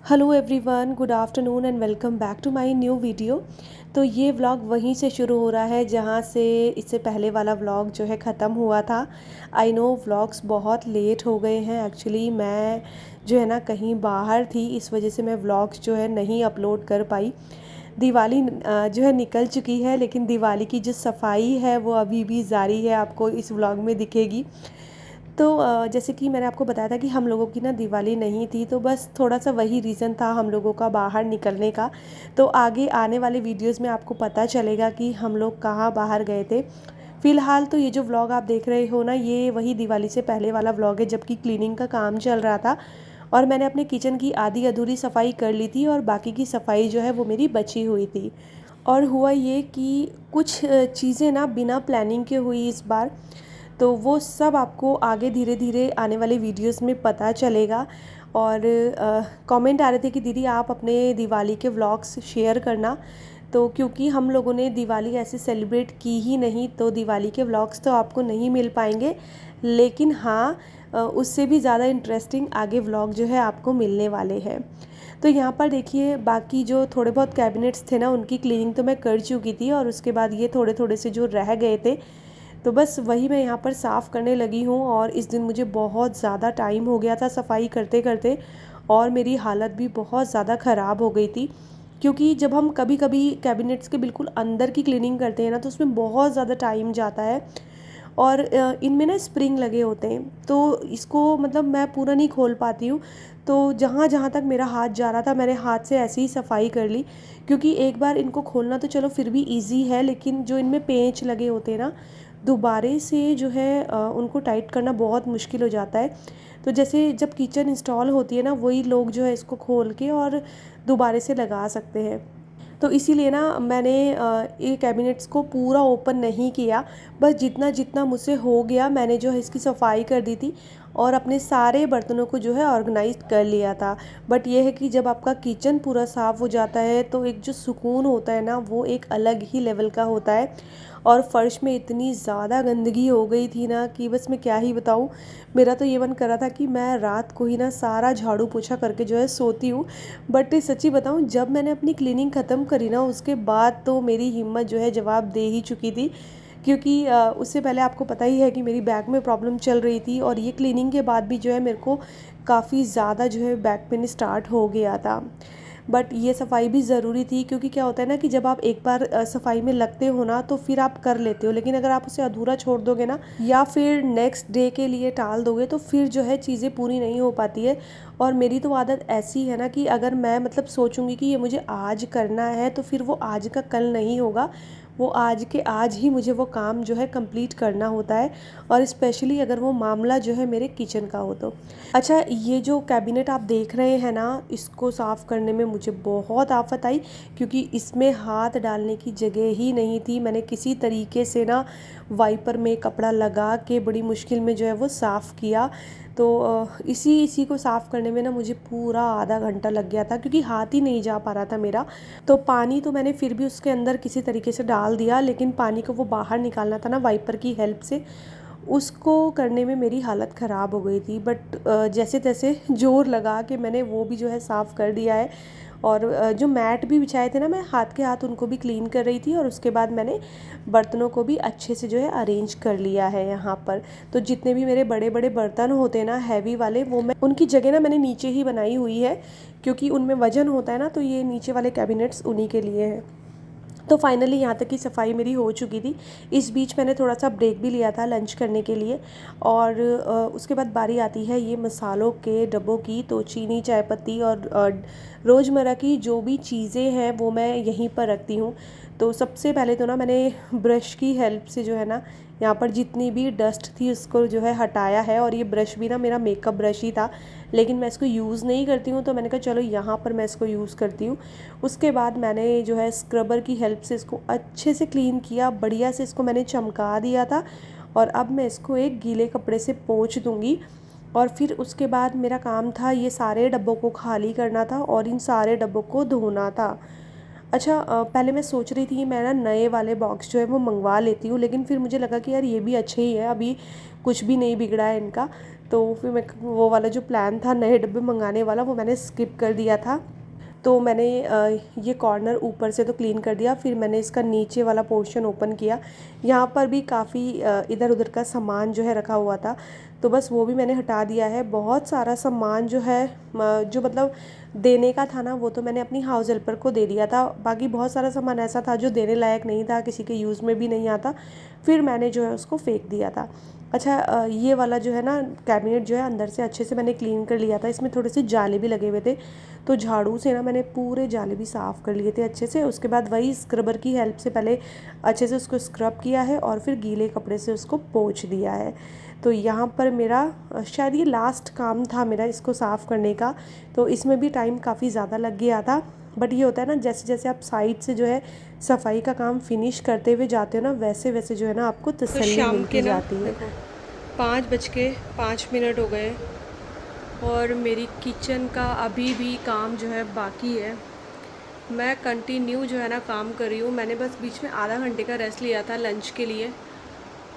Hello everyone, good afternoon and welcome back to my new video. तो ये vlog वहीं से शुरू हो रहा है जहाँ से इससे पहले वाला व्लॉग जो है ख़त्म हुआ था। आई नो व्लॉग्स बहुत लेट हो गए हैं। एक्चुअली मैं जो है ना कहीं बाहर थी, इस वजह से मैं व्लॉग्स जो है नहीं अपलोड कर पाई। दिवाली जो है निकल चुकी है, लेकिन दिवाली की जो सफाई है वो अभी भी जारी है, आपको इस व्लॉग में दिखेगी। तो जैसे कि मैंने आपको बताया था कि हम लोगों की ना दिवाली नहीं थी, तो बस थोड़ा सा वही रीज़न था हम लोगों का बाहर निकलने का। तो आगे आने वाले वीडियोस में आपको पता चलेगा कि हम लोग कहाँ बाहर गए थे। फ़िलहाल तो ये जो व्लॉग आप देख रहे हो ना, ये वही दिवाली से पहले वाला व्लॉग है, जबकि क्लीनिंग का काम चल रहा था और मैंने अपने किचन की आधी अधूरी सफाई कर ली थी और बाकी की सफाई जो है वो मेरी बची हुई थी। और हुआ ये कि कुछ चीज़ें ना बिना प्लानिंग के हुई इस बार। तो वो सब आपको आगे धीरे धीरे आने वाले वीडियोस में पता चलेगा। और कमेंट आ रहे थे कि दीदी आप अपने दिवाली के व्लॉग्स शेयर करना। तो क्योंकि हम लोगों ने दिवाली ऐसे सेलिब्रेट की ही नहीं, तो दिवाली के व्लॉग्स तो आपको नहीं मिल पाएंगे। लेकिन हाँ, उससे भी ज़्यादा इंटरेस्टिंग आगे व्लॉग जो है आपको मिलने वाले हैं। तो यहाँ पर देखिए, बाकी जो थोड़े बहुत कैबिनेट्स थे ना, उनकी क्लीनिंग तो मैं कर चुकी थी और उसके बाद ये थोड़े थोड़े से जो रह गए थे, तो बस वही मैं यहाँ पर साफ़ करने लगी हूँ। और इस दिन मुझे बहुत ज़्यादा टाइम हो गया था सफाई करते करते, और मेरी हालत भी बहुत ज़्यादा ख़राब हो गई थी। क्योंकि जब हम कभी कभी कैबिनेट्स के बिल्कुल अंदर की क्लीनिंग करते हैं ना, तो उसमें बहुत ज़्यादा टाइम जाता है। और इनमें ना स्प्रिंग लगे होते हैं, तो इसको मतलब मैं पूरा नहीं खोल पाती हूँ। तो जहाँ जहाँ तक मेरा हाथ जा रहा था, मैंने हाथ से ऐसे ही सफाई कर ली। क्योंकि एक बार इनको खोलना तो चलो फिर भी इजी है, लेकिन जो इनमें पेंच लगे होते हैं ना, दोबारे से जो है उनको टाइट करना बहुत मुश्किल हो जाता है। तो जैसे जब किचन इंस्टॉल होती है ना, वही लोग जो है इसको खोल के और दोबारे से लगा सकते हैं। तो इसीलिए ना मैंने ये कैबिनेट्स को पूरा ओपन नहीं किया। बस जितना जितना मुझसे हो गया मैंने जो है इसकी सफाई कर दी थी और अपने सारे बर्तनों को जो है ऑर्गेनाइज कर लिया था। बट ये है कि जब आपका किचन पूरा साफ़ हो जाता है, तो एक जो सुकून होता है ना, वो एक अलग ही लेवल का होता है। और फ़र्श में इतनी ज़्यादा गंदगी हो गई थी ना कि बस मैं क्या ही बताऊँ। मेरा तो ये मन कर रहा था कि मैं रात को ही ना सारा झाड़ू पोछा करके जो है सोती हूँ। बट सच्ची बताऊँ, जब मैंने अपनी क्लीनिंग ख़त्म करी ना, उसके बाद तो मेरी हिम्मत जो है जवाब दे ही चुकी थी। क्योंकि उससे पहले आपको पता ही है कि मेरी बैक में प्रॉब्लम चल रही थी, और ये क्लीनिंग के बाद भी जो है मेरे को काफ़ी ज़्यादा जो है बैक पेन स्टार्ट हो गया था। बट ये सफाई भी ज़रूरी थी, क्योंकि क्या होता है ना कि जब आप एक बार सफाई में लगते हो ना, तो फिर आप कर लेते हो। लेकिन अगर आप उसे अधूरा छोड़ दोगे ना, या फिर नेक्स्ट डे के लिए टाल दोगे, तो फिर जो है चीज़ें पूरी नहीं हो पाती है। और मेरी तो आदत ऐसी है ना कि अगर मैं मतलब सोचूंगी कि ये मुझे आज करना है, तो फिर वो आज का कल नहीं होगा। वो आज के आज ही मुझे वो काम जो है कंप्लीट करना होता है। और स्पेशली अगर वो मामला जो है मेरे किचन का हो तो। अच्छा, ये जो कैबिनेट आप देख रहे हैं ना, इसको साफ़ करने में मुझे बहुत आफत आई। क्योंकि इसमें हाथ डालने की जगह ही नहीं थी। मैंने किसी तरीके से ना वाइपर में कपड़ा लगा के बड़ी मुश्किल में जो है वो साफ़ किया। तो इसी इसी को साफ़ करने में ना मुझे पूरा आधा घंटा लग गया था, क्योंकि हाथ ही नहीं जा पा रहा था मेरा। तो पानी तो मैंने फिर भी उसके अंदर किसी तरीके से डाल दिया, लेकिन पानी को वो बाहर निकालना था ना वाइपर की हेल्प से, उसको करने में मेरी हालत ख़राब हो गई थी। बट जैसे तैसे ज़ोर लगा के मैंने वो भी जो है साफ़ कर दिया है। और जो मैट भी बिछाए थे ना, मैं हाथ के हाथ उनको भी क्लीन कर रही थी, और उसके बाद मैंने बर्तनों को भी अच्छे से जो है अरेंज कर लिया है यहाँ पर। तो जितने भी मेरे बड़े बड़े बर्तन होते हैं ना, हैवी वाले, वो मैं उनकी जगह ना मैंने नीचे ही बनाई हुई है। क्योंकि उनमें वज़न होता है ना, तो ये नीचे वाले कैबिनेट्स उन्हीं के लिए हैं। तो फाइनली यहाँ तक की सफाई मेरी हो चुकी थी। इस बीच मैंने थोड़ा सा ब्रेक भी लिया था लंच करने के लिए। और उसके बाद बारी आती है ये मसालों के डब्बों की। तो चीनी, चाय पत्ती और रोज़मर्रा की जो भी चीज़ें हैं वो मैं यहीं पर रखती हूँ। तो सबसे पहले तो ना मैंने ब्रश की हेल्प से जो है ना, यहाँ पर जितनी भी डस्ट थी उसको जो है हटाया है। और ये ब्रश भी ना मेरा मेकअप ब्रश ही था, लेकिन मैं इसको यूज़ नहीं करती हूँ, तो मैंने कहा चलो यहाँ पर मैं इसको यूज़ करती हूँ। उसके बाद मैंने जो है स्क्रबर की हेल्प से इसको अच्छे से क्लीन किया, बढ़िया से इसको मैंने चमका दिया था। और अब मैं इसको एक गीले कपड़े से पोंछ दूँगी। और फिर उसके बाद मेरा काम था ये सारे डब्बों को खाली करना था और इन सारे डब्बों को धोना था। अच्छा पहले मैं सोच रही थी कि मैं ना नए वाले बॉक्स जो है वो मंगवा लेती हूँ, लेकिन फिर मुझे लगा कि यार ये भी अच्छे ही है, अभी कुछ भी नहीं बिगड़ा है इनका। तो फिर मैं वो वाला जो प्लान था नए डब्बे मंगाने वाला वो मैंने स्किप कर दिया था। तो मैंने ये कॉर्नर ऊपर से तो क्लीन कर दिया, फिर मैंने इसका नीचे वाला पोर्शन ओपन किया। यहाँ पर भी काफ़ी इधर उधर का सामान जो है रखा हुआ था, तो बस वो भी मैंने हटा दिया है। बहुत सारा सामान जो है जो मतलब देने का था ना वो तो मैंने अपनी हाउस हेल्पर को दे दिया था। बाकी बहुत सारा सामान ऐसा था जो देने लायक नहीं था, किसी के यूज़ में भी नहीं आता, फिर मैंने जो है उसको फेंक दिया था। अच्छा ये वाला जो है ना कैबिनेट जो है अंदर से अच्छे से मैंने क्लीन कर लिया था, इसमें थोड़े से जाले भी लगे हुए थे, तो झाड़ू से ना मैंने पूरे जाले भी साफ़ कर लिए थे अच्छे से। उसके बाद वही स्क्रबर की हेल्प से पहले अच्छे से उसको स्क्रब किया है और फिर गीले कपड़े से उसको पोंछ दिया है। तो यहाँ पर मेरा शायद ये लास्ट काम था मेरा इसको साफ़ करने का, तो इसमें भी टाइम काफ़ी ज़्यादा लग गया था। बट ये होता है ना, जैसे जैसे आप साइड से जो है सफाई का काम फिनिश करते हुए जाते हो ना, वैसे वैसे जो है ना आपको तो तसल्ली शाम के मिलती ना जाती है। देखो 5:05 हो गए और मेरी किचन का अभी भी काम जो है बाकी है। मैं कंटिन्यू जो है ना काम कर रही हूँ। मैंने बस बीच में आधा घंटे का रेस्ट लिया था लंच के लिए,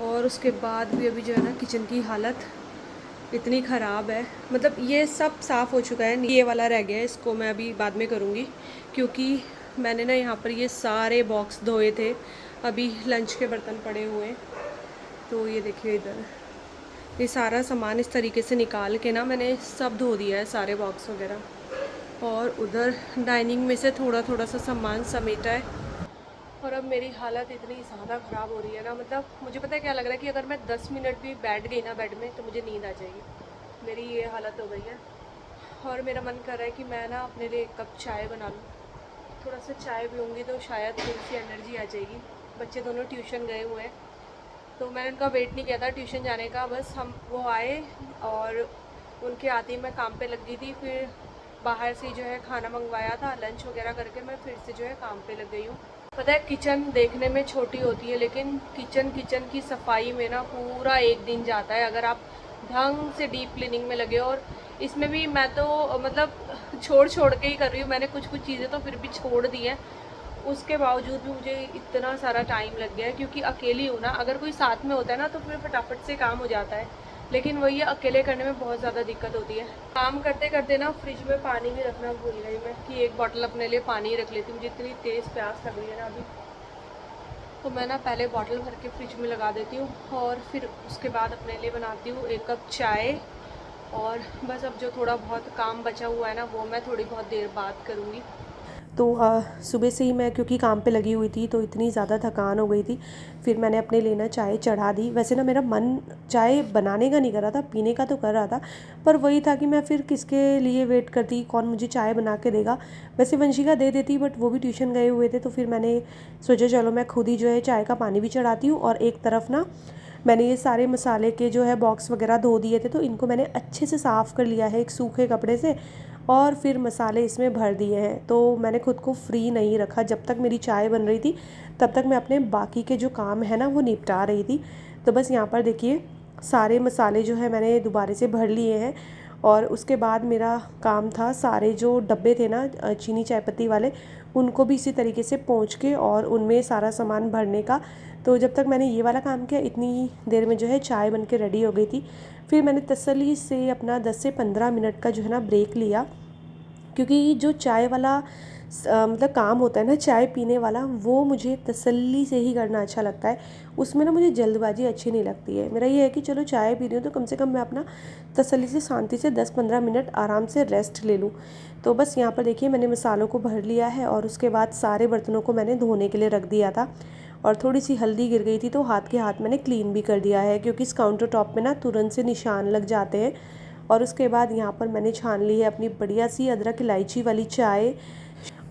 और उसके बाद भी अभी जो है ना किचन की हालत इतनी ख़राब है। मतलब ये सब साफ़ हो चुका है, ये वाला रह गया है, इसको मैं अभी बाद में करूँगी, क्योंकि मैंने ना यहाँ पर ये सारे बॉक्स धोए थे। अभी लंच के बर्तन पड़े हुए हैं, तो ये देखिए इधर ये सारा सामान इस तरीके से निकाल के ना मैंने सब धो दिया है, सारे बॉक्स वगैरह। और उधर डाइनिंग में से थोड़ा थोड़ा सा सामान समेटा है। और अब मेरी हालत इतनी ज़्यादा ख़राब हो रही है ना, मतलब मुझे पता है क्या लग रहा है कि अगर मैं 10 मिनट भी बैठ गई ना बेड में तो मुझे नींद आ जाएगी। मेरी ये हालत हो गई है। और मेरा मन कर रहा है कि मैं ना अपने लिए एक कप चाय बना लूँ। थोड़ा सा चाय पीऊँगी तो शायद थोड़ी सी एनर्जी आ जाएगी। बच्चे दोनों ट्यूशन गए हुए हैं, तो मैंने उनका वेट नहीं किया था ट्यूशन जाने का। बस हम वो आए और उनके आते ही मैं काम पे लग गई थी। फिर बाहर से जो है खाना मंगवाया था, लंच वगैरह करके मैं फिर से जो है काम पे लग गई हूँ। पता है किचन देखने में छोटी होती है, लेकिन किचन की सफाई में ना पूरा एक दिन जाता है अगर आप ढंग से डीप क्लीनिंग में लगे। और इसमें भी मैं तो मतलब छोड़ छोड़ के ही कर रही हूँ। मैंने कुछ कुछ चीज़ें तो फिर भी छोड़ दी हैं, उसके बावजूद भी मुझे इतना सारा टाइम लग गया है, क्योंकि अकेली हूँ ना। अगर कोई साथ में होता है ना तो फिर फटाफट से काम हो जाता है, लेकिन वही अकेले करने में बहुत ज़्यादा दिक्कत होती है। काम करते करते ना फ्रिज में पानी भी रखना भूल गई मैं, कि एक बॉटल अपने लिए पानी रख लेती हूँ। मुझे इतनी तेज़ प्यास लग रही है ना अभी, तो मैं ना पहले बॉटल भर के फ्रिज में लगा देती हूँ और फिर उसके बाद अपने लिए बनाती हूँ एक कप चाय। और बस अब जो थोड़ा बहुत काम बचा हुआ है ना वो मैं थोड़ी बहुत देर बाद करूँगी। तो सुबह से ही मैं क्योंकि काम पे लगी हुई थी तो इतनी ज़्यादा थकान हो गई थी, फिर मैंने अपने लिए ना चाय चढ़ा दी। वैसे ना मेरा मन चाय बनाने का नहीं कर रहा था, पीने का तो कर रहा था, पर वही था कि मैं फिर किसके लिए वेट करती, कौन मुझे चाय बना के देगा। वैसे वंशिका दे देती, बट वो भी ट्यूशन गए हुए थे, तो फिर मैंने सोचा चलो मैं खुद ही जो है चाय का पानी भी चढ़ाती हूँ। और एक तरफ ना मैंने ये सारे मसाले के जो है बॉक्स वगैरह धो दिए थे, तो इनको मैंने अच्छे से साफ़ कर लिया है एक सूखे कपड़े से, और फिर मसाले इसमें भर दिए हैं। तो मैंने खुद को फ्री नहीं रखा, जब तक मेरी चाय बन रही थी तब तक मैं अपने बाकी के जो काम है ना वो निपटा रही थी। तो बस यहाँ पर देखिए सारे मसाले जो है मैंने दोबारा से भर लिए हैं। और उसके बाद मेरा काम था सारे जो डब्बे थे ना चीनी चाय पत्ती वाले, उनको भी इसी तरीके से पोंछ के और उनमें सारा सामान भरने का। तो जब तक मैंने ये वाला काम किया इतनी देर में जो है चाय बन के रेडी हो गई थी। फिर मैंने तसल्ली से अपना 10 से 15 मिनट का जो है ना ब्रेक लिया, क्योंकि जो चाय वाला मतलब काम होता है ना चाय पीने वाला, वो मुझे तसल्ली से ही करना अच्छा लगता है। उसमें ना मुझे जल्दबाजी अच्छी नहीं लगती है। मेरा ये है कि चलो चाय पी रही हूँ तो कम से कम मैं अपना तसल्ली से शांति से 10-15 मिनट आराम से रेस्ट ले लूँ। तो बस यहाँ पर देखिए मैंने मसालों को भर लिया है और उसके बाद सारे बर्तनों को मैंने धोने के लिए रख दिया था। और थोड़ी सी हल्दी गिर गई थी तो हाथ के हाथ मैंने क्लीन भी कर दिया है, क्योंकि इस काउंटर टॉप में ना तुरंत से निशान लग जाते हैं। और उसके बाद यहाँ पर मैंने छान ली है अपनी बढ़िया सी अदरक इलायची वाली चाय।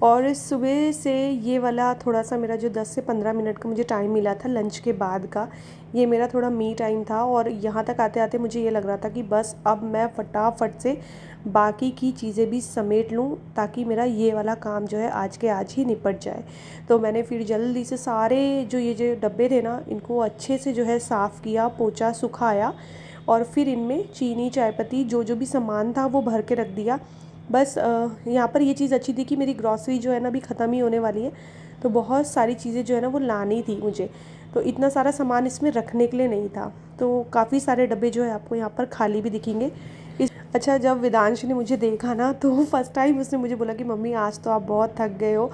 और सुबह से ये वाला थोड़ा सा मेरा जो 10 से 15 मिनट का मुझे टाइम मिला था लंच के बाद का, ये मेरा थोड़ा मी टाइम था। और यहाँ तक आते आते मुझे ये लग रहा था कि बस अब मैं फटाफट से बाकी की चीज़ें भी समेट लूँ, ताकि मेरा ये वाला काम जो है आज के आज ही निपट जाए। तो मैंने फिर जल्दी से सारे जो ये जो डब्बे थे ना इनको अच्छे से जो है साफ़ किया, पोंछा, सुखाया, और फिर इनमें चीनी चायपत्ती जो जो भी सामान था वो भर के रख दिया। बस यहाँ पर ये चीज़ अच्छी थी कि मेरी ग्रॉसरी जो है ना अभी ख़त्म ही होने वाली है, तो बहुत सारी चीज़ें जो है ना वो लानी थी मुझे, तो इतना सारा सामान इसमें रखने के लिए नहीं था, तो काफ़ी सारे डब्बे जो है आपको यहाँ पर खाली भी दिखेंगे। अच्छा, जब वेदांश ने मुझे देखा ना तो फर्स्ट टाइम उसने मुझे बोला कि मम्मी आज तो आप बहुत थक गए हो,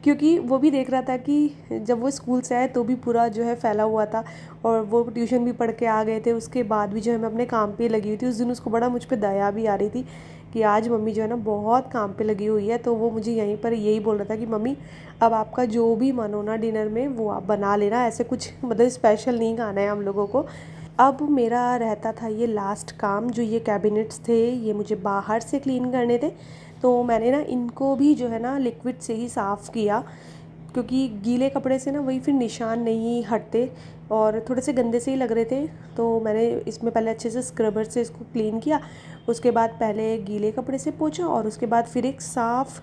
क्योंकि वो भी देख रहा था कि जब वो स्कूल से आए तो भी पूरा जो है फैला हुआ था, और वो ट्यूशन भी पढ़ के आ गए थे, उसके बाद भी जो है मैं अपने काम पे लगी हुई थी। उस दिन उसको बड़ा मुझ पर दया भी आ रही थी कि आज मम्मी जो है ना बहुत काम पे लगी हुई है, तो वो मुझे यहीं पर यही बोल रहा था कि मम्मी अब आपका जो भी मन हो ना डिनर में वो आप बना लेना, ऐसे कुछ मतलब स्पेशल नहीं खाना है हम लोगों को। अब मेरा रहता था ये लास्ट काम, जो ये कैबिनेट्स थे ये मुझे बाहर से क्लीन करने थे, तो मैंने ना इनको भी जो है ना लिक्विड से ही साफ़ किया, क्योंकि गीले कपड़े से ना वही फिर निशान नहीं हटते और थोड़े से गंदे से ही लग रहे थे। तो मैंने इसमें पहले अच्छे से स्क्रबर से इसको क्लीन किया, उसके बाद पहले गीले कपड़े से पोंछा और उसके बाद फिर एक साफ़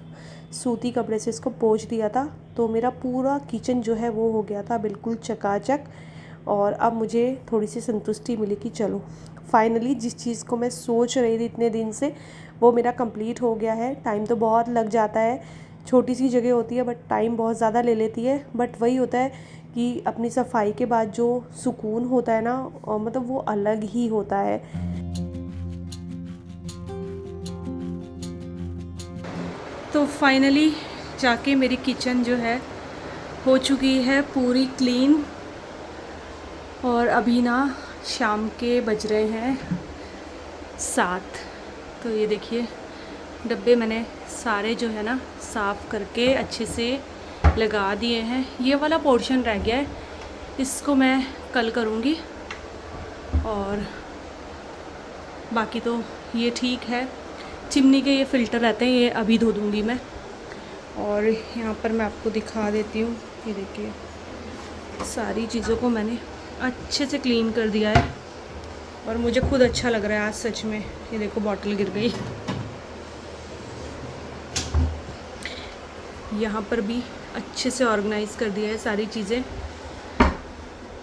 सूती कपड़े से इसको पोंछ दिया था। तो मेरा पूरा किचन जो है वो हो गया था बिल्कुल चकाचक, और अब मुझे थोड़ी सी संतुष्टि मिली कि चलो फाइनली जिस चीज़ को मैं सोच रही थी इतने दिन से वो मेरा कंप्लीट हो गया है। टाइम तो बहुत लग जाता है, छोटी सी जगह होती है बट टाइम बहुत ज़्यादा ले लेती है, बट वही होता है कि अपनी सफाई के बाद जो सुकून होता है ना, मतलब वो अलग ही होता है। तो फाइनली जाके मेरी किचन जो है हो चुकी है पूरी क्लीन, और अभी ना शाम के बज रहे हैं 7। तो ये देखिए डब्बे मैंने सारे जो है ना साफ़ करके अच्छे से लगा दिए हैं। ये वाला पोर्शन रह गया है, इसको मैं कल करूँगी, और बाकी तो ये ठीक है। चिमनी के ये फ़िल्टर रहते हैं, ये अभी धो दूँगी मैं। और यहाँ पर मैं आपको दिखा देती हूँ, ये देखिए सारी चीज़ों को मैंने अच्छे से क्लीन कर दिया है, और मुझे खुद अच्छा लग रहा है आज सच में। ये देखो बॉटल गिर गई। यहाँ पर भी अच्छे से ऑर्गेनाइज़ कर दिया है सारी चीज़ें।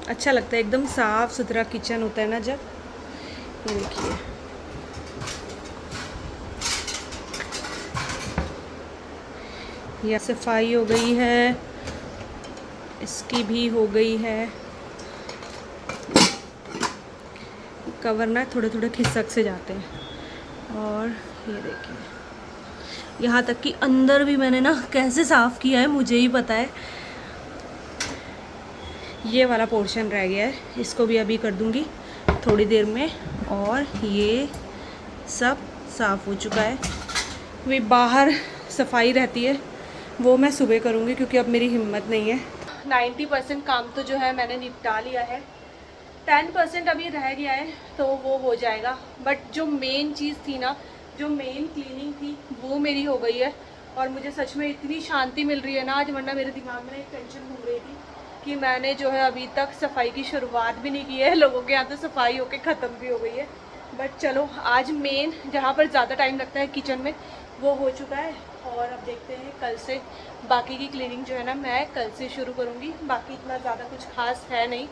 अच्छा लगता है, एकदम साफ़ सुथरा किचन होता है ना जब। ये देखिए यह सफाई हो गई है, इसकी भी हो गई है। कवर ना थोड़े थोड़े खिसक से जाते हैं। और ये देखिए यहाँ तक कि अंदर भी मैंने ना कैसे साफ़ किया है मुझे ही पता है। ये वाला पोर्शन रह गया है, इसको भी अभी कर दूँगी थोड़ी देर में। और ये सब साफ़ हो चुका है। वे बाहर सफाई रहती है वो मैं सुबह करूँगी, क्योंकि अब मेरी हिम्मत नहीं है। 90% काम तो जो है मैंने निपटा लिया है, 10% अभी रह गया है तो वो हो जाएगा। बट जो मेन चीज़ थी ना, जो मेन क्लीनिंग थी वो मेरी हो गई है, और मुझे सच में इतनी शांति मिल रही है ना आज। वरना मेरे दिमाग में एक टेंशन घूम रही थी कि मैंने जो है अभी तक सफाई की शुरुआत भी नहीं की है। लोगों के यहाँ तो सफाई होके ख़त्म भी हो गई है, बट चलो आज मेन जहाँ पर ज़्यादा टाइम लगता है किचन में वो हो चुका है। और अब देखते हैं कल से बाकी की क्लीनिंग जो है ना मैं कल से शुरू करूँगी। बाकी इतना ज़्यादा कुछ खास है नहीं।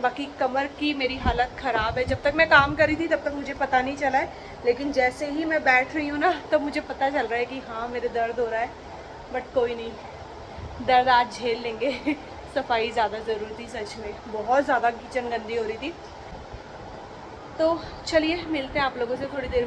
बाकी कमर की मेरी हालत ख़राब है, जब तक मैं काम कर रही थी तब तक मुझे पता नहीं चला है, लेकिन जैसे ही मैं बैठ रही हूँ ना तब मुझे पता चल रहा है कि हाँ मेरे दर्द हो रहा है। बट कोई नहीं, दर्द आज झेल लेंगे। सफाई ज़्यादा ज़रूरी थी सच में, बहुत ज़्यादा किचन गंदी हो रही थी। तो चलिए मिलते हैं आप लोगों से थोड़ी देर में।